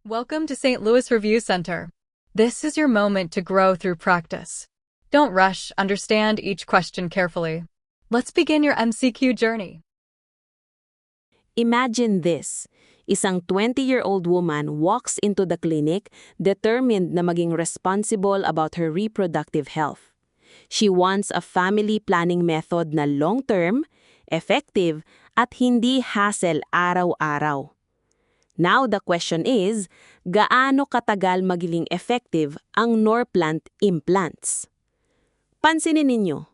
Welcome to St. Louis Review Center. This is your moment to grow through practice. Don't rush, understand each question carefully. Let's begin your MCQ journey. Imagine this. Isang 20-year-old woman walks into the clinic determined na maging responsible about her reproductive health. She wants a family planning method na long-term, effective, at hindi hassle araw-araw. Now the question is, gaano katagal magiging effective ang Norplant implants? Pansinin ninyo,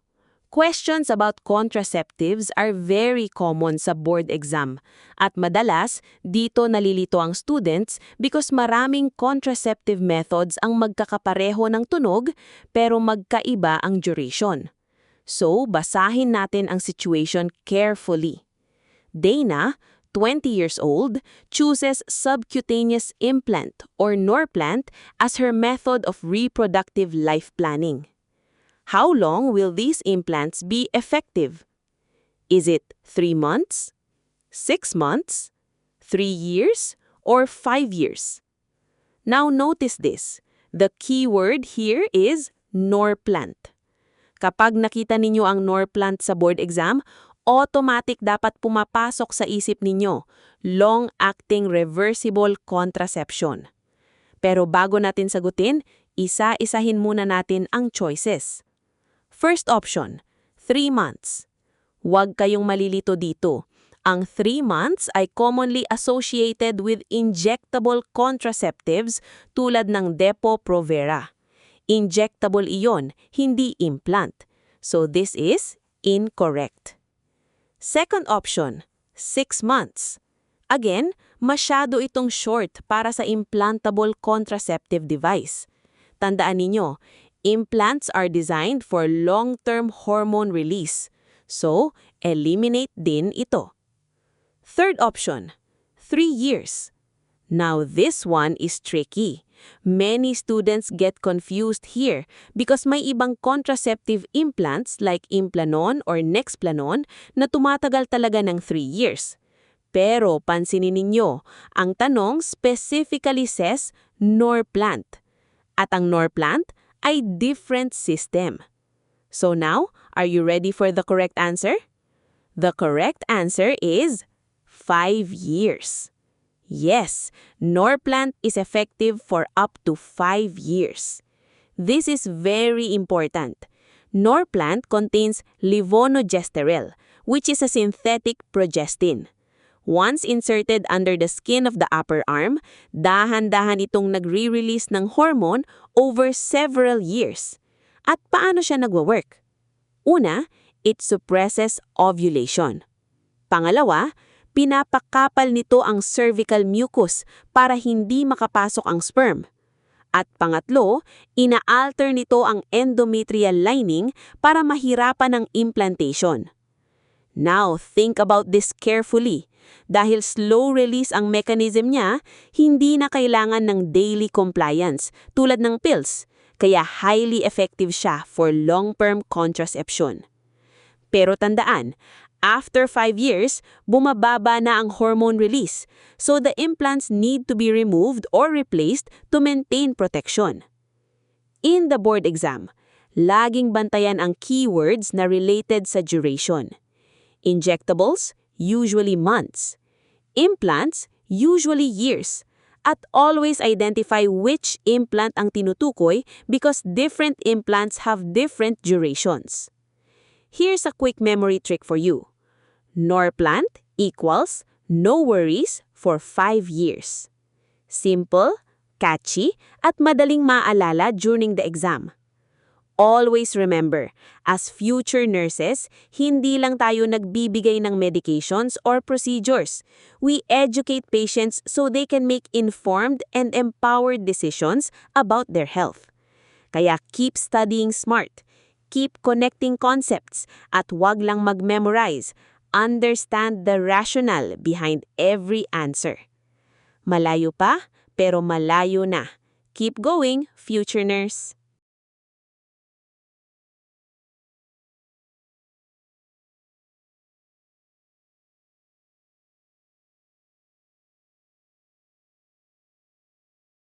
questions about contraceptives are very common sa board exam at madalas dito nalilito ang students because maraming contraceptive methods ang magkakapareho ng tunog pero magkaiba ang duration. So, basahin natin ang situation carefully. Dana, 20 years old, chooses subcutaneous implant or Norplant as her method of reproductive life planning. How long will these implants be effective? Is it 3 months, 6 months, 3 years, or 5 years? Now notice this. The key word here is Norplant. Kapag nakita ninyo ang Norplant sa board exam, automatic dapat pumapasok sa isip ninyo, long-acting reversible contraception. Pero bago natin sagutin, isa-isahin muna natin ang choices. First option, 3 months. Huwag kayong malilito dito. Ang 3 months ay commonly associated with injectable contraceptives tulad ng Depo-Provera. Injectable iyon, hindi implant. So this is incorrect. Second option, 6 months. Again, masyado itong short para sa implantable contraceptive device. Tandaan ninyo, implants are designed for long-term hormone release. So, eliminate din ito. Third option, 3 years. Now this one is tricky. Many students get confused here because may ibang contraceptive implants like Implanon or Nexplanon na tumatagal talaga ng 3 years. Pero pansinin ninyo, ang tanong specifically says Norplant. At ang Norplant ay different system. So now, are you ready for the correct answer? The correct answer is 5 years. Yes, Norplant is effective for up to 5 years. This is very important. Norplant contains levonorgestrel, which is a synthetic progestin. Once inserted under the skin of the upper arm, dahan-dahan itong nagre-release ng hormone over several years. At paano siya nagwo-work? Una, it suppresses ovulation. Pangalawa, pinapakapal nito ang cervical mucus para hindi makapasok ang sperm. At pangatlo, ina-alter nito ang endometrial lining para mahirapan ang implantation. Now, think about this carefully. Dahil slow release ang mechanism niya, hindi na kailangan ng daily compliance tulad ng pills, kaya highly effective siya for long-term contraception. Pero tandaan, after 5 years, bumababa na ang hormone release, so the implants need to be removed or replaced to maintain protection. In the board exam, laging bantayan ang keywords na related sa duration. Injectables, usually months. Implants, usually years. At always identify which implant ang tinutukoy because different implants have different durations. Here's a quick memory trick for you. Norplant equals no worries for 5 years. Simple, catchy, at madaling maalala during the exam. Always remember, as future nurses, hindi lang tayo nagbibigay ng medications or procedures. We educate patients so they can make informed and empowered decisions about their health. Kaya keep studying smart. Keep connecting concepts at wag lang mag-memorize. Understand the rationale behind every answer. Malayo pa, pero malayo na. Keep going, future nurse!